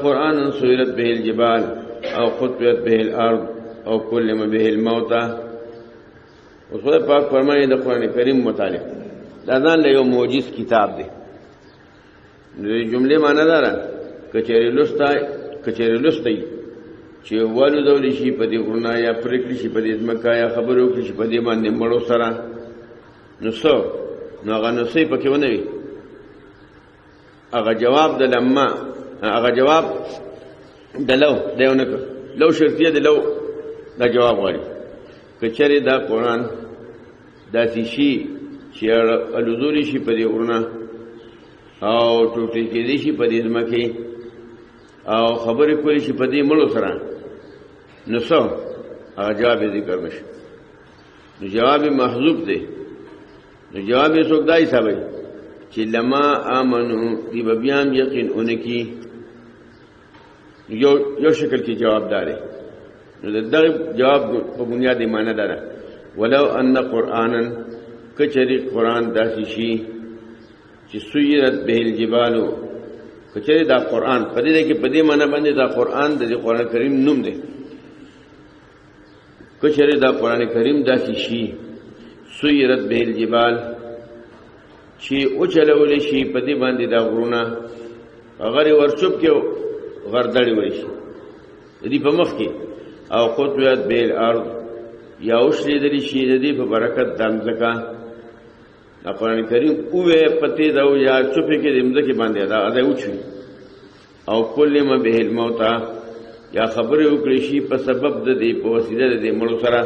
قرآنا سيرت به الجبال او قطعت به الارض او كلم به الموتى. اوس خدای پاک فرمایي د قران کریم متعلق دا ځان له یو معجز کتاب دی. د جملې معنی دا ده کچېری لستای چې والو دولي شي په دې ورنا یا پرکلی شي په دې ځمکه یا خبرو کې شي په دې باندې مړو سره نو څو نو هغه نو سي پکې ونه وي. هغه جواب د لما هغه جواب د لو دیونه لو شرطیه د لو دا جواب غواړي. کچېری دا قران دا شي چې الوزوري شي په دې ورنا او ټوټي کې دي شي په دې ځمکه او خبرې کولی شي په دې مړو سره نو څو هغه جواب ذکر نشي. نو جواب محذوف دی. نو جواب یې څوک دای حسابي چې لما امنو دی بیان یقین اونکی یو شکل کې جواب داري. نو دغه جواب په بنیادی معنی داره ولو ان قرانا کچری قران داسي شي چې سویرت به الجبال کچری دا قران په دې کې په دې معنی باندې دا قران د قران کریم نوم دی. کچری دا قران کریم داسي شي سویرت به الجبال چې او چلول شي په دې باندې دا غرونه هغه ورچوب کې غردړي وي شي دې په مخ کې او قطعت به الارض یا اوشلی دلی شي دې په برکت دمزکا قرآن کریم اوه پتی دا یا چوپې کې دمزکه باندې دا اده اوچي او کله ما به الموت یا خبره وکړي شي په سبب د دې په وسیله د مړو سره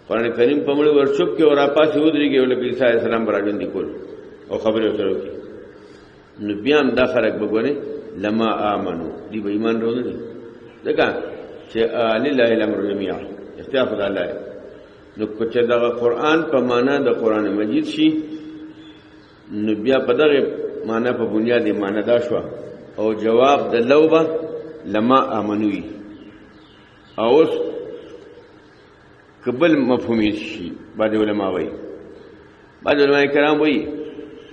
قرآن کریم په مړو ورچوب کې اور اپاسه ودرېږي ولکه عیسی علیه السلام براجندې کول او خبره وکړي نو بیا دا خلک وګوري لما امنو دی به ایمان وروړي دغه چې لله الامر جميعا اختیار خدای الله نو کچې دا قرآن په معنا د قران مجید شي نو بیا په دغه معنا په بنیادی معنا دا شو او جواب د لوبه لما امنوي اوس قبل مفهوم شي بعد علماء وایي بعد علماء کرام وایي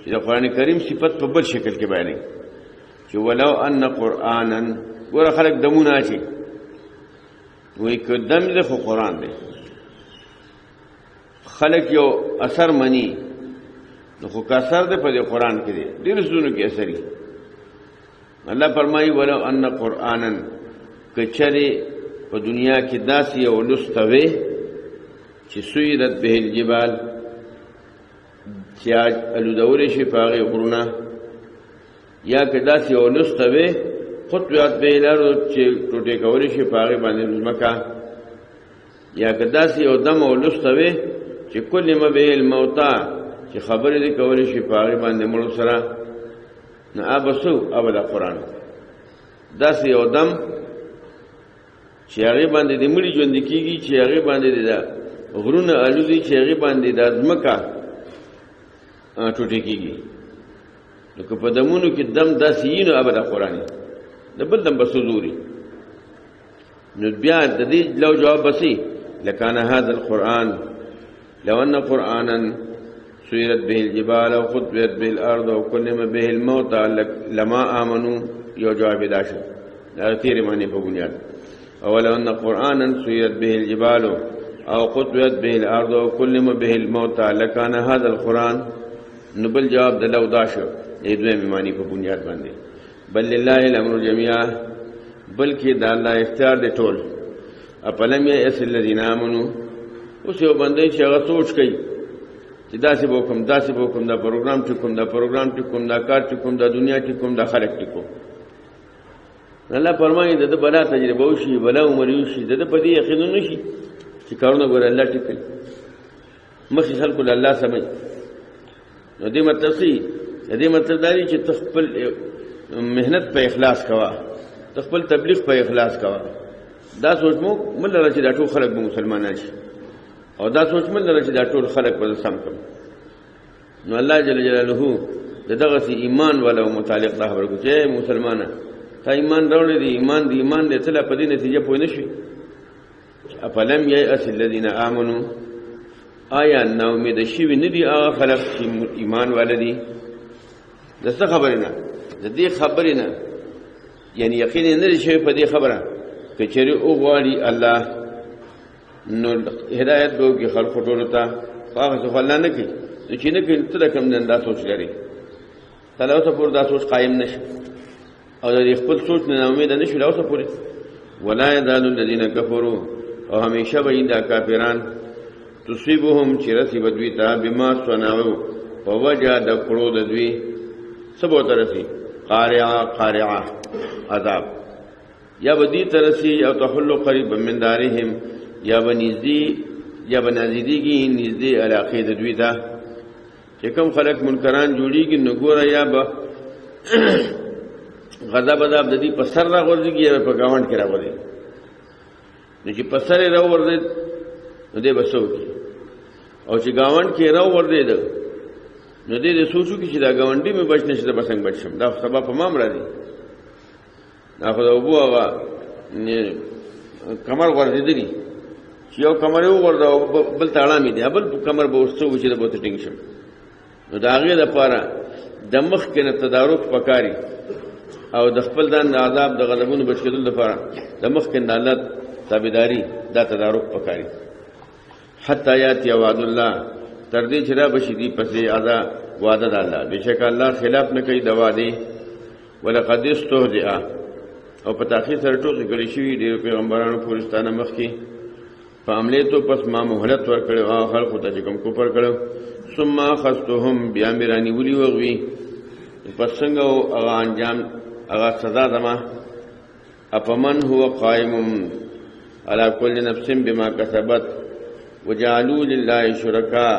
چې د قران کریم صفت په بل شکل کې بیانې چې ولو ان قرانا ګور خلق دمونه شي وایي کدم له قران دی خلق یو اثر منی نو خو کا اثر ده په قرآن کې دی ډیر زونو کې اثري. الله فرمایي ولو ان قرانا کچره په دنیا کې داسې یو لستوي چې سویرت به الجبال چې الودور شي پاغه غرونه یا که داسې یو لستوي خطوات به لارو چې ټوټه کول شي پاغه باندې ځمکه یا که داسې یو دم او لستوي چې کله ما به الموتى چې خبرې دې کولې شي پاغه باندې مړو سره نه ابسو ابدا قران داسې یو دم چې هغه باندې د مړي ژوند کیږي چې هغه باندې د غرونه الوزي چې هغه باندې د ځمکه ټوټه کیږي نو که په دمونو کې دم داسې نو ابدا قران د بل دم بسوري نو بیا د دې لو جواب بسي لکان هذا القرآن لو ان قرانا سيرت به الجبال او خطبت به الارض او كلم به الموت لما امنوا یو جواب داشه دا تیر معنی په بنیاد او لو ان قرانا سيرت به الجبال او خطبت به الارض او كلم به الموت لكان هذا القرآن نبل جواب د لو داشه دې دوه معنی په بنیاد باندې بل لله الامر جميعا بلکې د الله اختیار دی ټول. اپلم یئس الذین آمنوا اوس یو بندې چې هغه سوچ کوي چې داسې وکم دا پروګرام ټکوم دا کار ټکوم دا دنیا ټکوم دا خلق ټکوم. الله فرمایي د بلا تجربه وشي بلا عمر وشي د په دې یقین نشي چې کارونه ګور الله ټکل مخې خلکو الله سمي. نو دې مطلب دا دی چې تخپل مهنت په اخلاص کوا تخپل تبلیغ په اخلاص کوا. دا سوچ مو مل راځي دا ټول خلک به مسلمانان شي او دا سوچ مل راځي دا ټول خلک به سم کړي. نو الله جل جلاله دغه ایمان ولا متعلق دا خبر کو چې مسلمانان تا ایمان راوړي دي ایمان دې تل په دې نتیجه پوه نشي. افلم یئس الذین آمنوا آیا نو امید شي ندي هغه خلک چې ایمان والدي دغه خبرینه د دې خبرینه یعنی یقین نه لري شوی په دې خبره که چېرې وغواړي الله نو هدایت به وکړي خلکو ټولو ته، هغه څه خو الله نه کوي. نو چې نه کوي ته د کوم ځای دا سوچ لري؟ ته لا اوسه پورې دا سوچ قایم نه شي او د خپل سوچ نه امیده نه شو لا اوسه پورې. ولا یزال الذین کفروا، او همیشه به دا کافران تصيبهم چې رسی بدوی ته بما صنعوا په وجه د کړو د دوی سبو ترسي قارعه عذاب، یا بدی ترسي او تحل قریب من دارهم، یا بنزدی یا بنزدیږي نزدې علاقې د دوی ته. چې کوم خلک منکران جوړیږي نو ګوره یا به غضب عذاب د دې په سر راغورځي یا په گاوند کې راغورځي. نو چې په سر راغورځي نو دې بسو کی، او چې گاوند کې راغورځي نو دې سوچو کې چې دا گاونډي مې بچ نشي د بسنګ بچم، دا سبب په مام راځي. اخو دا ابو هغه کمر ورځي چې یو کمر یو وردا بل تاړه مې دی بل کمر به وسو چې د بوت ټینګ شم. نو دا هغه د پاره د مخ کې نه تدارک پکاري او د خپل ځان د عذاب د غضبونو بچ کېدل لپاره د مخ کې د الله تابعداري دا تدارک پکاري. حتی یاتی وعد الله، تر دې چې را بشي دی پسې عذاب وعده د الله، بشک الله خلاف نه کوي د وعده. ولقد استهزئ، او په تاخیر سره ټوکې کړې شوي ډېر پیغمبرانو پورستانه مخ کې په عملې تو پس ما مهلت ورکړو او خلقو ته چې کوم کفر کړو. ثم اخذتهم، بیا مې رانیولي وغوي پس څنګه هغه انجام هغه سزا زما. افمن هو قائم على كل نفس بما كسبت وجعلوا لله شركاء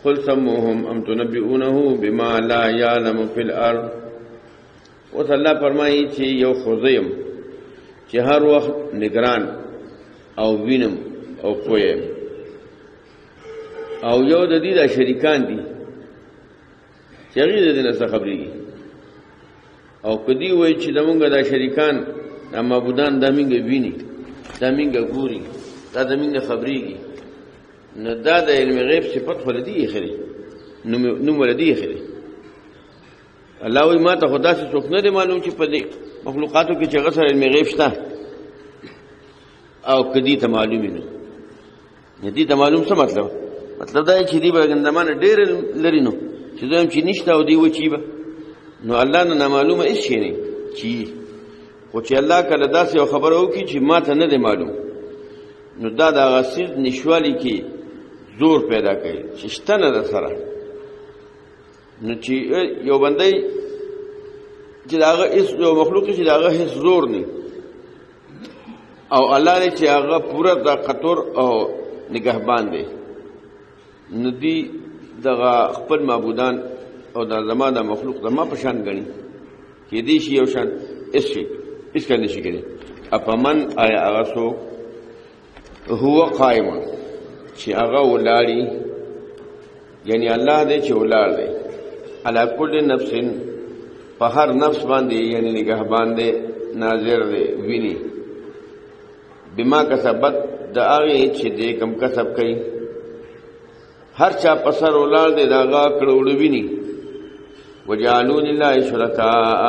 قل سموهم ام تنبئونه بما لا يعلم في الارض. اوس الله فرمایي چې یو خوځیم چې هر وخت نگران او وینم او پویم، او یو د دې د شریکان دي چې هغه د دې نه خبرېږي، او کدی وای چې دمونږ د شریکان د معبودان د مینګ ویني د مینګ ګوري د مینګ خبرېږي، نو دا د علم غیب صفت ولدي اخري نو ولدي اخري. الله وی ما ته خدا سے څوک نه دی معلوم چې په دې مخلوقاتو کې چې غسر علم غیب شته او کدی ته معلوم نه. ندی ته معلوم څه مطلب دا چې دی بګندمان ډېر لري نو چې دوی چې نشته او دی و چی به نو الله نه معلومه هیڅ شي نه چی، خو چې الله کله داسې یو خبر وکړي چې ما ته نه دی معلوم نو دا د غسیل نشوالي کې زور پیدا کوي چې شته نه ده سره. نو چې یو بندې چې داغه هیڅ یو مخلوق چې داغه هیڅ زور نه او الله دې چې هغه پورا طاقتور او نگهبان دی، ندی دغه خپل معبودان او د زمانه مخلوق زما په شان غني کې دې شی یو شان اس کنه شي کېږي. اپمن آیا هغه سو هو قائم چې هغه ولاړی، یعنی الله دې چې ولاړ دی علی کل نفس، په هر نفس باندې یعنی نگهبان دی، ناظر دی، ویني بما کسبت د هغه چې دې کم کسب کوي. هر چا پسر ولال دې داغه کړوړ ویني. وجعلوا لله شرکاء،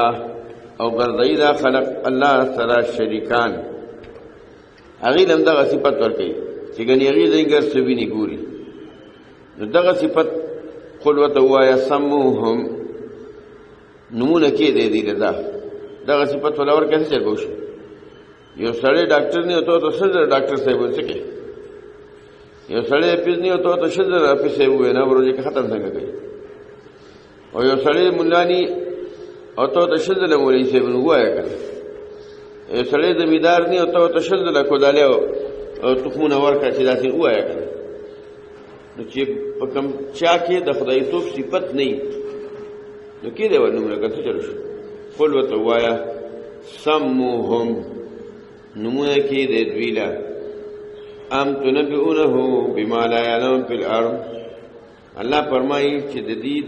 او ګرځي دا خلق الله سره شریکان. هغه لم دغه صفت ورکړي چې ګنې هغه دې سویني ګوري. نو دغه صفت قلوت وایا سموهم نمونه کې دې دغه صفت ولور کیسه چلوش. یو سړی ډاکټر نه وته ته څنګه ډاکټر صاحب وڅکه، یو سړی اپیز نه وته ته څنګه اپیز صاحب وې نه ورځي کې ختم څنګه کوي، او یو سړی مولانی او ته ته څنګه مولوی صاحب نو وایي کنه، یو سړی زمیدار نه وته ته څنګه کوداله او تخمونه ورکړي چې داسې وایي کنه. نو چې په کوم چا کې د خدای توپ صفت نه نو کې دی ورنه کوي چلو شو. قل وتوایا سموهم نمونه کې د دویلا ام تنبئونه بما لا يعلم في الارض. الله فرمایي چې د دې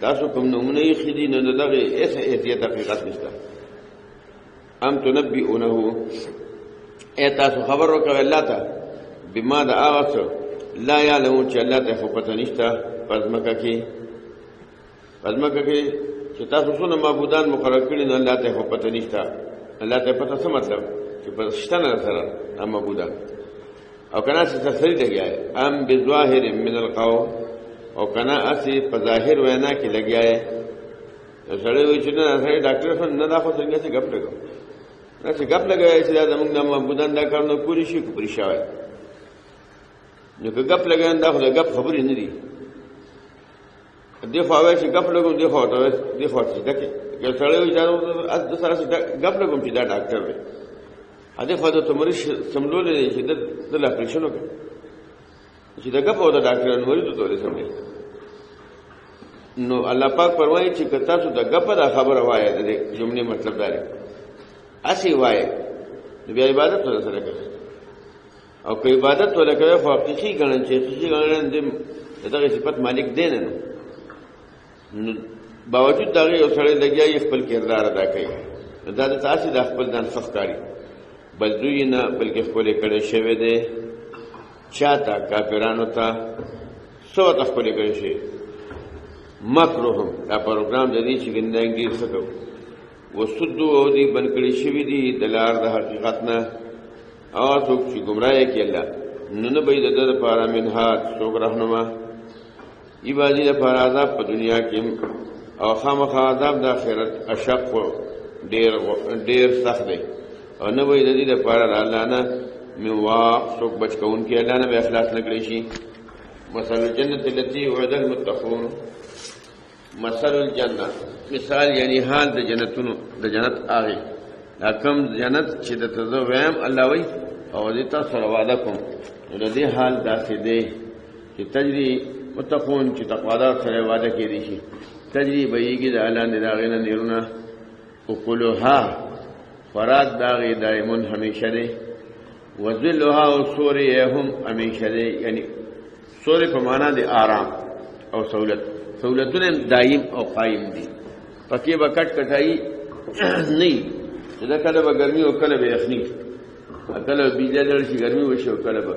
تاسو کوم نمونه یې خېدي نه دغه ایسه احتیاط حقیقت نشته. ام تنبئونه اے تاسو خبر ورکړه الله ته بما د هغه لا يعلم چې الله ته خو پته نشته. پزمکه کې چې تاسو څونه معبودان مقرر کړي نه الله ته خو پته نشته. الله ته پته څه مطلب چې په شتنه سره هم معبودان او کنا څه تفسیر لګیا ام بظاهر من القول او کنا اسی په ظاهر وینا کې لګیا ہے. سړی وی چې نه سړی ډاکټر سره نه دا خو څنګه څه غپ لګو نه څه غپ لګای چې دا موږ نه معبودان دا کار نه کولی شي کوي شوی نو که غپ لګان دا خو غپ خبرې نه دي. دې خو هغه چې غپ لګوم دې خو ته دې خو چې دکې که سړی وی دا سره غپ لګوم چې دا ډاکټر وي هغه خو ته مریض سملولې چې د اپریشن وکړي چې دا غپ او دا ډاکټر مریض ته ورسېږي. نو الله پاک فرمایي چې کتا څو د غپ دا خبره وایي د جملې مطلب دا دی اسی وایي د بیا عبادت سره کوي او که عبادت ولا کوي خو حقيقي ګڼل چې حقيقي ګڼل دغه صفت مالک دی نه. باوجود دا یو سړی لګیا خپل کردار ادا کوي دا د تاسو د خپل ځان فخکاری بل دوی نه بلکې خپل کړه شوی دی چاته کافرانو ته سو ته خپل کړه شي مکرهم دا پروګرام د دې چې ګندګیر سکو وسدو او دې بنکړي شوی دی دلار د حقیقت نه او څوک چې گمراه کوي الله نن به د در لپاره منهات څوک راهنما ایبادی لپاره عذاب په دنیا کې او خامخا عذاب د آخرت اشق ډیر سخت دی او نه به د دې لپاره الله نه میوا څوک بچ کون کې الله نه به اخلاص نکړي شي. مثل الجنه التي وعد المتقون مثل الجنه مثال یعنی حال د جنتونو د جنت هغه حکم جنت چې د تزو ویم الله وی او دې تاسو سره وعده کوم نو دې حال داسې دی چې تجری متقون چې تقوادار سره وعده کړي شي تجری بهيږي د اعلان داغې نه نیرونه او کلوها فراد داغې دایمون همیشه دی وذلها او سورهم همیشه دی یعنی سورې په معنا د آرام او سہولتونه دایم او قائم دي پکې وکټ کټای نه دا کله به ګرمي او کله به یخني کله بیجه لري ګرمي وشي او کله به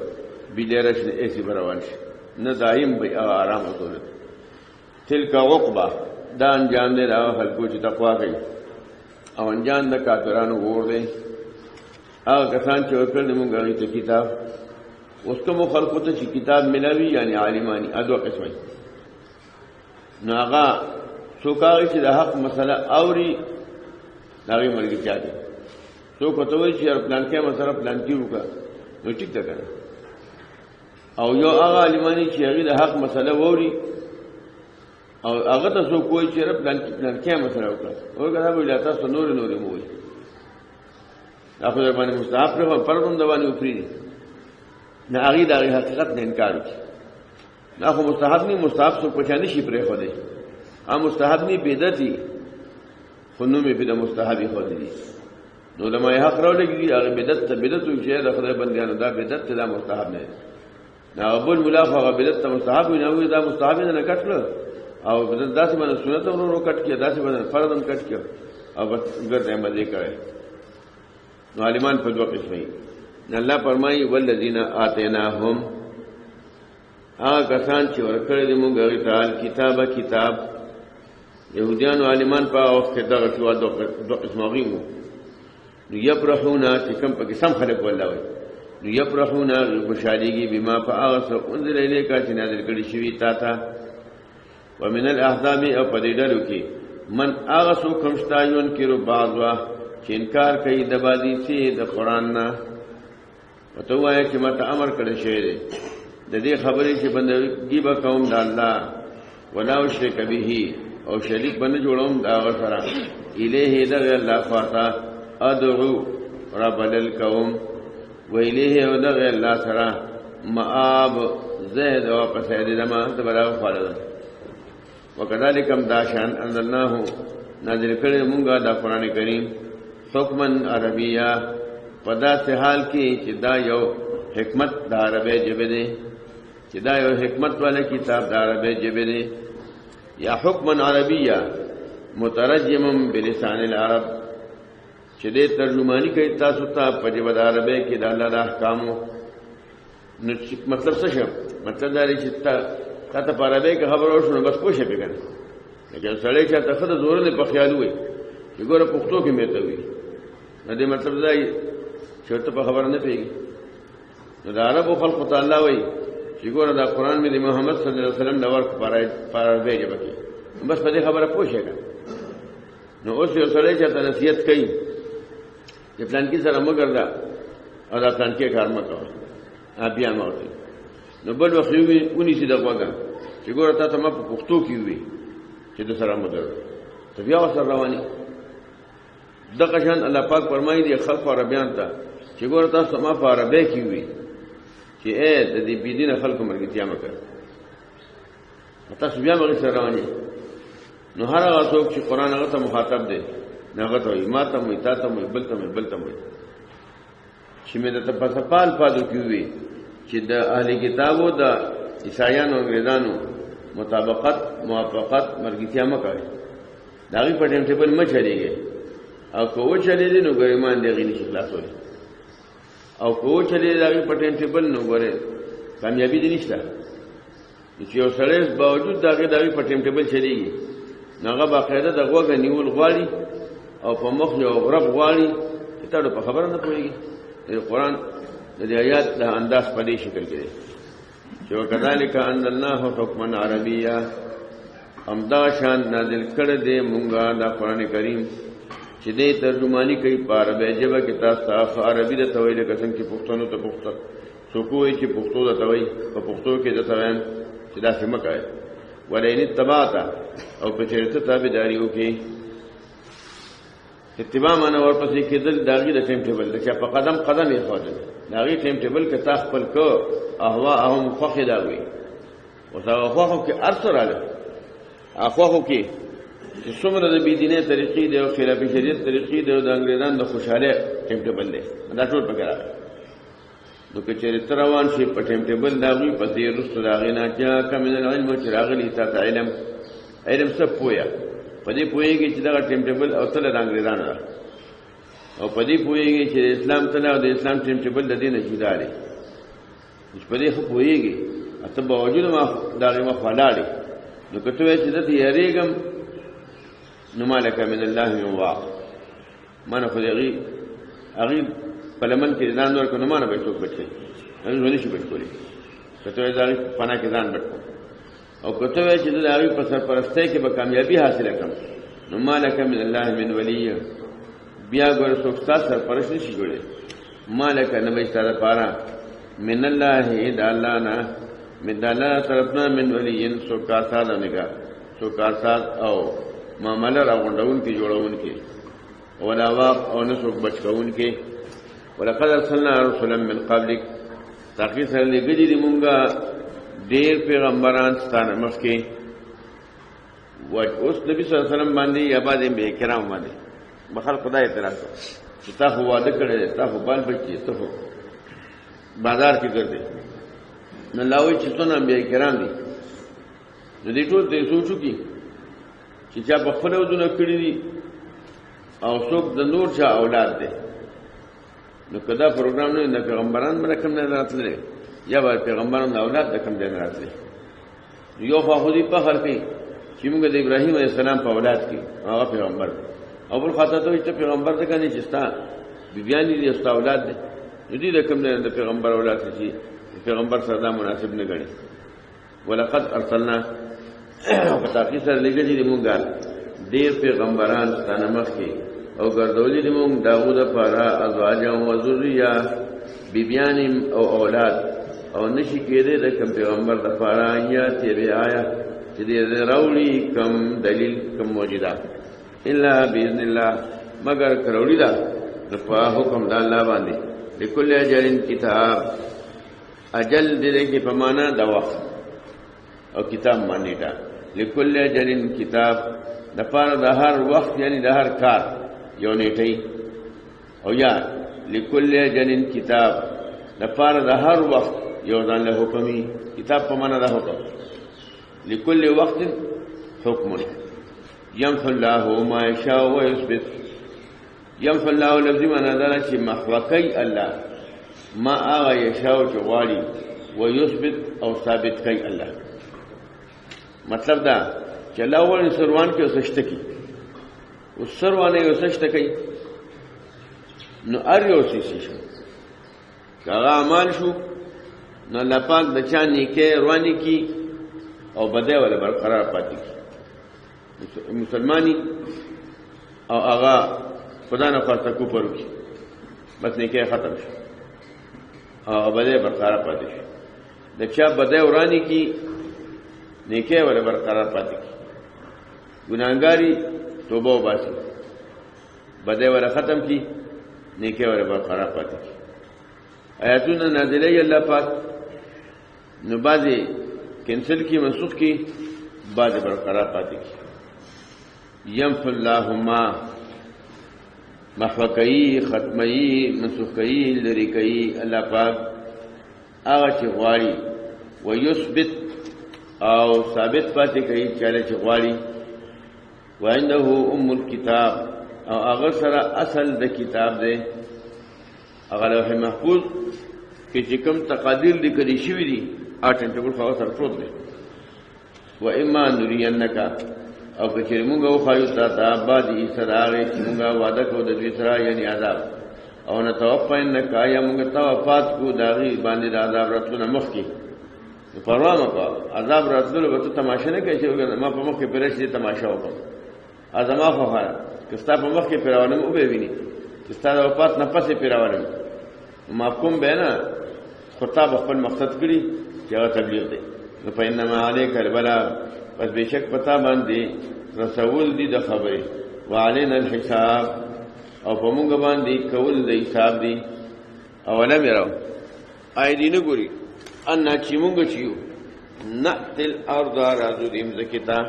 بیجه راشي ایسی بروان شي نه دایم به آرام او سہولت. تلک عقبہ دا انجام دے دا خلقو چې تقوا کوي او انجام د کافرانو ور دي هغه کسان چې ورکړل موږ غوښتي ته کتاب اوس کوم خلقو ته چې کتاب ملاوي یعنی عالمانی ادو قسمه نو هغه څوکای چې د حق مسله اوري داغي مرګ چاته څوک ته وایي چې پلان کې مسله پلان کې وکړه نو ټیک ده کنه او یو هغه عالمانی چې هغه د حق مسله ووري او هغه ته څوک وایي چې پلان کې مسله وکړه او هغه ویل تاسو نور مو وایي اخو باندې مستحب پر فرض د باندې وفري نه هغه د حقیقت نه انکار کوي نه خو مستحب نه مستحب څو پچانه شي پرې خو دی ا مستحب نه بدعتي خنو می بده مستحبی خو دي نو علماء حق راولګي هغه بدعت ته بدعت وي د خدای بندیانو دا بدعت ته دا مستحب نه نه ابو الملاف هغه بدعت ته مستحب نه وي دا مستحب نه کټل او بدعت داسې باندې سنت ورو کټ کې داسې باندې فرض هم کټ کې او بس ګرځي مزه کوي. نو عالمان په دوه قسمه الله فرمایي والذین آتیناهم هغه کسان چې ورکړل دي موږ هغه تعال کتاب يهوديان عالمان په وخت کې دغه شو د قسمغيمو نو يفرحونا چې کوم په قسم خلق والله نو يفرحونا خوشاليږي بما فاغس انزل اليك چې نازل کړي شوی تا ته ومن الاحزاب او پدیدلو کې من اغسو کمشتایون کې رو بعضوا چې انکار کوي د بازي سي د قران نه وته وایي چې ماته امر کړی شوی دی د دې خبرې چې بندګي به قوم د الله ولا شرک به او شریک باندې جوړوم دا غفرا الیه دغ الله فاتا ادعو رب القوم و الیه دغ الله سرا مآب زید او پسید دما تبراو خالد وکذالک داشان انزلناه نازل کړي مونږه دا قران کریم حکمن عربیه پدا سے حال کې چې دا یو حکمت د عربی ژبه دی چې دا یو حکمت والا کتاب د عربی ژبه دی یا حکمن عربیه مترجم بلسان العرب چې دې ترجمانی کوي تاسو ته په ژبه د عربی کې د الله د احکامو مطلب څه شي مطلب دا چې تا ته په عربی کې خبر ورشنه بس پوښې پیګنه لیکن سړی چې ته خود زور نه په خیال وي چې ګوره پښتو کې مې ته وي نو دې مطلب دا چې ته په خبر نه پیږي نو دا عربو خلق تعالی وي چې ګوره دا قران مې د محمد صلی الله علیه وسلم د ورک پر ویجه بکی بس په دې خبره پوښیږه نو اوس یو سړی چې ته نصیحت کوي چې پلان کې سره مګر دا او دا پلان کې کار مکو بیا ماوي نو بل وخت یې ونی سي دا وګا چې ګوره تاسو ما په پښتو کې وي چې د سره مدر ته بیا وسره رواني دغه شان الله پاک فرمایي دی خلق عربیان ته چې ګوره تاسو ما په عربی کې وي چې اے د دې بيدینه خلکو مرګتیا مکه تاسو بیا موږ سره رواني نو هر هغه څوک چې قران هغه ته مخاطب دی هغه ته ما ته مو تا ته مو بل ته مو چې مې د تپسپال پادو کې وي چې د اهلي کتابو د عیسایانو انګريزانو مطابقت موافقت مرګتیا مکه دا غي په ټیم ټیبل ما چلیږي او کوو چلی دي نو ګریمان دی غي نشي خلاصول او کوو چلی دی په ټیم ټیبل نو ګره کامیابی دي نشته چې یو سړی باوجود دغه په ټیم ټیبل چلیږي ناغه باقاعده د غوګ نیول غواړي او په مخ یو رب غواړي ته په خبره نه پوهیږي قرآن د آیات د انداز په دې شکل کې دی چې وکذالک انزلناه حکما عربیا امدا شان نازل کړ دې مونږه د قرآن کریم چې دې ترجمانی کوي په عربی ژبه کې تاسو عربي د تویل کسان کې پښتون ته پښتو سو کوی چې پښتو د توي په پښتو کې د توین چې دا سم کوي ولین تبعتا او په چیرته تابعداري وکي اتباع معنا ورپسې کېدل داغي د ټیم ټیبل چې په قدم قدم یې خاطر داغي ټیم ټیبل کې تاسو خپل کو اهوا هم خوخه دا وي او دا خوخه کې ارسراله اخوخه کې چې څومره د بيدینه طریقې دی او خلاف شریعت طریقې دی او د انګریزانو د خوشاله ټیم ټیبل دی دا ټول پکې راغلی نو که چېرته روان شي په ټیم ټیبل داغي پسې رسول راغی نه چې کمن العلم چې راغلی تاسو علم څه پویا په دې پوهیږي چې دا ټیم ټیبل او تل د انګریزانو او په دې پوهیږي چې اسلام تل او د اسلام ټیم ټیبل د دین جدا دی چې په دې خو پوهیږي اته باوجود ما داغه ما خلاړي نو کته چې د یریګم نو مالک من الله من واق مانه خو دې اغي په لمن کې ځان ورکو نو مانه به څوک بچي نو ولې شي بچولې کته دا پنا کې ځان بچو او کته چې د هغه په سرپرستی کې به کامیابی حاصله کړم نو مالک من الله من ولی بیا ګور څوک تاسو سرپرست نشي جوړې مالک نبی ستاره پارا من الله اذ الله نه من الله طرفنا من ولی څوک کارساز نگا څوک کارساز او معاملې راغونډون کې جوړون کې ولا واق او نه څوک بچون کې ولقد ارسلنا رسلا من قبلك تاکي سره لګي دي مونږه ډېر پیغمبران ستانه مخکې و اوس نبی صلی الله علیه وسلم باندې یا باندې به کرام باندې بخل خدای اعتراض چې تاسو وعده کړی تاسو بال بچی تاسو بازار کې ګرځي نو لاوي چې څونه انبیاء کرام دي نو دې ټول دې سوچو کې چې چا په خپل ودونه کړی دي او څوک د نور چا اولاد دي نو کدا پروګرام نه پیغمبران باندې کوم نه راتلل یا به پیغمبرانو اولاد د کوم ځای راتلي یو خو دې په هر کې چې موږ د ابراهیم علیه السلام په اولاد کې هغه پیغمبر او بل خاطر ته چې پیغمبر څنګه نه چستا بیبيان دي او اولاد دي دې کوم نه د پیغمبر اولاد چې پیغمبر سره دا مناسب نه غړي ولقد ارسلنا فتاقی سره لګي دي موږ ډېر پیغمبران ستانه مخ کې او ګرځولې دي موږ داوود لپاره ازواج او ذریه بیبيان او اولاد او نشي کېده د کوم پیغمبر د پاره یا تی بیا آیا چې دې راوړي کوم دلیل کوم موجوده الا باذن الله مگر کروړي دا په حکم د الله باندې لكل اجل کتاب اجل دې کې په معنا د وخت او کتاب معنی دا لكل اجل کتاب د پاره د هر وخت یعنی د هر کار یو نیټه او یا لكل اجل کتاب د پاره د هر وخت یو ځان له حکمي کتاب په معنا ده حکم لكل وقت حكم يمحو الله ما يشاء ويثبت يمحو الله لفظ معنا ده چې محوکي الله ما هغه يشاء چغالي ويثبت او ثابت کوي الله مطلب دا چې الله ول سروان کې وسشت کی اوس سروانه وسشت کوي نو ار یو شي شو هغه اعمال شو نو الله پاک د چا نیکه رواني کی او بده ولا برقرار پاتې کی مسلمانی او هغه خدا نه خاصه کو پرو کی بس نیکه ختم شو او بده برقرار پاتې شو د چا بده ورانی کی نیکه ولا برقرار پاتې کی ګناګاری توبه وباسي بده ولا ختم کی نیکه ولا برقرار پاتې کی آیاتونه نازلې الله پاک نو بعضی کینسل کی منسوخ کی بعض برقرار پاتې کی یمحو الله ما محوکئی ختمئی منسوخئی لریکئی الله پاک هغه چې غواړي ويثبت او ثابت پاتې کوي چې غواړي وعنده الكتاب او هغه سره اصل د کتاب دی هغه لوح محفوظ کې چې کوم تقادیر لیکل شوی دي اټن ټیبل خو سره پروت دی و اما نرینک او که موږ وخایو تا بعد یې سره هغه چې موږ وعده کوو د دې سره یعنی عذاب او نه توفین کایا موږ توفات کو داغي باندې د عذاب راتلو مخ کې پروا مه کوه عذاب راتلو به ته تماشا نه کوي چې ما په مخ کې پرېښې تماشا وکړم ازما خو خا کستا په مخ کې پیراونم او به ویني کستا د وفات نه پسې پیراونم محکوم به نه خطاب خپل مقصد کړی چې هغه تبلیغ دی نو فینما علیک البلاغ پس بشک پتا باندې رسول دي د خبره وعلينا الحساب او په موږ باندې کول د حساب دي اولم يروا ايدين ګوري ان چې موږ چيو نقتل ارض رازو دیم زکتا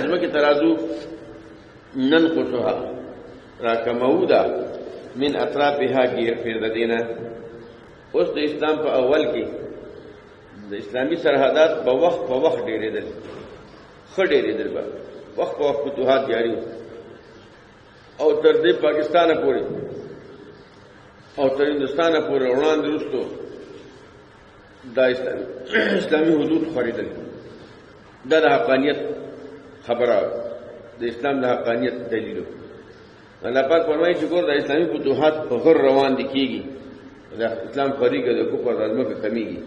زمکه ترازو ننقصها راکمودا من اطرافها غیر فرد دینا اوس د اسلام په اول کې د اسلامي سرحدات په وخت ډېرېدل خډېرېدل به وخت په وخت فتوحات جاری او تر دې پاکستان پورې او تر هندستان پورې وړاندې وروسته دا اسلامي حدود خریدل دا د حقانیت خبره د اسلام د حقانیت دلیل الله پاک فرمایي چې ګور د اسلامي فتوحات په غر روان دي کیږي دا اسلام فریقه د کوپر لازمه کمیږي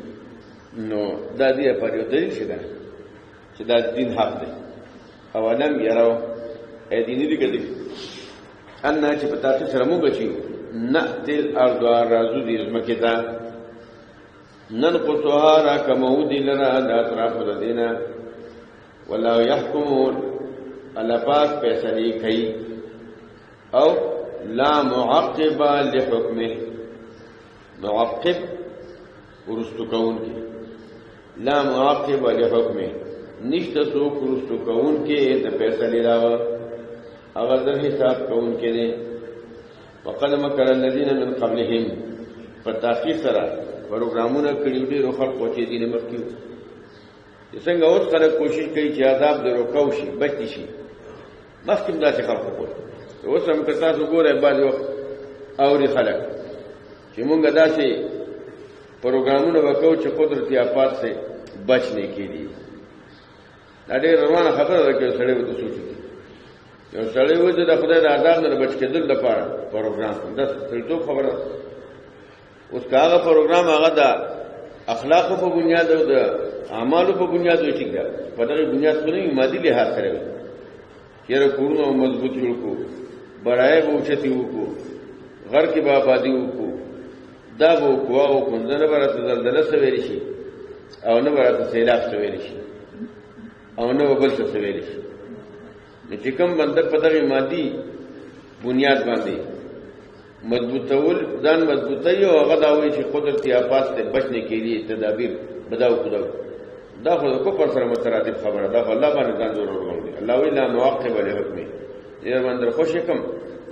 نو دا دې په یو دلیل شته چې دا دین حق دی اولم یراو اې دین دې کړي ان چې په تاسو سره موږ چې نقتل ارض رازو دې زمکه تا ننقصها را کمود لنا د اطراف الدین ولا يحكمون الله پاک فیصله کوي او لا معقب لحكمه معقب ورستو کون کی لا معقب لحكمه نشته سو ورستو کون کې د فیصله راو هغه د حساب کون کې دي وقد مكر الذين من قبلهم فتاخير سره پروګرامونه کړي دي روخ خلق چې دي مخکې څنګه اوس خلک کوشش کوي چې عذاب درو کو شي بچ شي مخکې داسې خلق کوي اوس هم که تاسو ګورئ بعض وخت اوري خلک چې مونږ داسې پروګرامونه وکړو چې قدرتي آفات سے بچنے کے لیے دا ډېر روانه خبره ده چې سړی وته سوچي یو سړی وځي د خدای د عذاب نه بچ کېدل لپاره پروګرام دا څه خبره اوس هغه پروګرام هغه د اخلاق په بنیاد او د اعمالو په بنیاد وي ټیک ده په دغه بنیاد باندې مادي لحاظ سره وي چیرې کورونه مضبوط جوړ کو بڑای به اوچتی وکړو غر کې به آبادي وکړو دا به وکړو او کندنه برته زلزله سویل شي او نه برته سیلاب سویل شي او نه بل څه سویل شي چې کوم بنده په دغه مادي بنیاد باندې مضبوطول ځان مضبوطي او هغه دا وایي چې قدرتي آفات ته بچنے کے لیے تدابیر بداو کړو دا خو کو پر سره مترادف خبره دا الله باندې ځان زور ورغلی الله ویلا مواقب له حکم یې باندې خوشی کم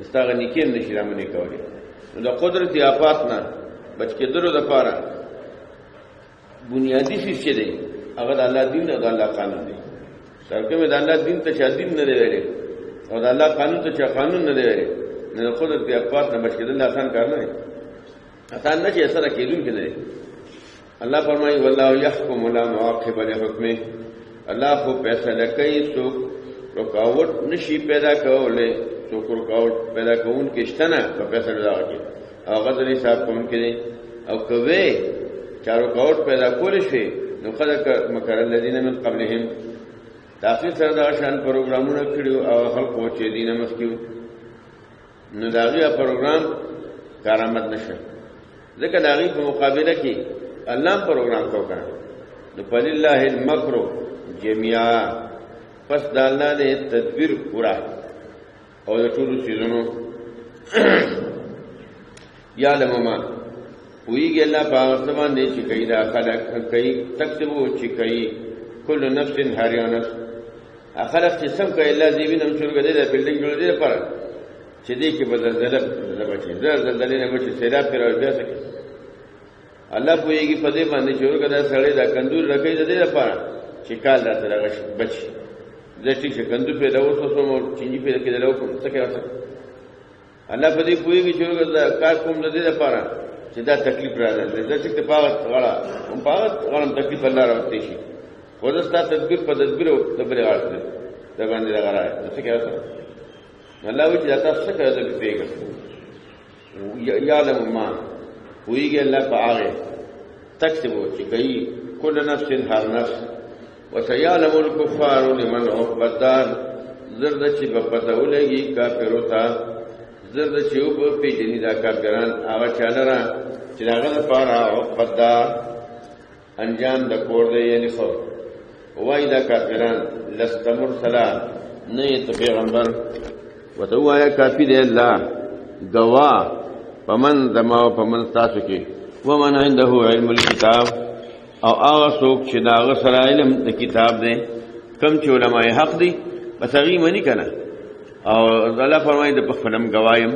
استاغ نیکین نشي رامنې کوي نو د قدرتي آفات نه بچ کېدلو لپاره بنیادی څه دی هغه د الله دین او د الله قانون دی سرکه مې د الله دین ته چا دین نه دی ویلي او د الله قانون ته چا قانون نه دی ویلي نه قدرتي آفات نه بچ کېدل آسان کار نه دی آسان نه چې سره کېدون کې نه دی الله فرمایي والله يحكم لا معقب لحكمه الله خو فیصله کوي څوک رکاوټ نشي پیدا کولای څوک رکاوټ پیدا کوون کې شته نه په فیصله راغی هغه د حساب کوم کې او کوي چې رکاوټ پیدا کول شي نو خلک مکر الذين من قبلهم تاسو سره دا شان پروګرامونه کړیو او خلکو چې دینه مسکیو نو داغه پروګرام کارآمد نشه ځکه داغه په مقابله کې الله پروګرام کو کړ نو فلله المکر جميعا پس د الله دې تدبیر پورا او د ټول سيزونو یعلم ما ویږي الله په ځمان دې چې کوي دا خلق کوي تکتبو چې کوي کل نفس هر یو نفس خلق چې سم کوي الله دې وینم شروع کړي د بلډینګ جوړ دي لپاره چې دې کې بدلزله بچي زلزلې نه بچي سیلاب پر راځي سکے الله پوېږي په دې باندې شروع کړه سړی دا کندور راکې دې لپاره چې کال راته راغش بچي زه چې کندور په داوسو سم چینجی په کې دلو کوم څه کوي الله په دې پوېږي شروع کړه کار کوم دې لپاره چې دا تکلیف راځي زه چې په غاړه هم په غاړه تکلیف الله راوړي شي ورستا تدبیر په تدبیر او تدبیر راځي دا باندې راغره څه کوي الله وی چې تاسو څه کوي د پیګه یعلم ما ویږي الله تعالی تکتبو چې کوي کل نفس هر نفس وسيعلم الكفار لمن عقب الدار زرد چې په پته ولګي کافرو ته زرد چې او په پیجنې دا کافران هغه چاله را چې هغه لپاره عقب الدار انجام د کور دی یعنی خو وای دا کافران لست مرسلا نه پیغمبر وتوایا کافی دی الله گوا پمن دما او پمن تاسو کې ومن عنده علم الكتاب او هغه څوک چې دا غسر علم د کتاب دی کم چې علماء حق دي بس هغه منی کنه او الله فرمایي د خپلم گوایم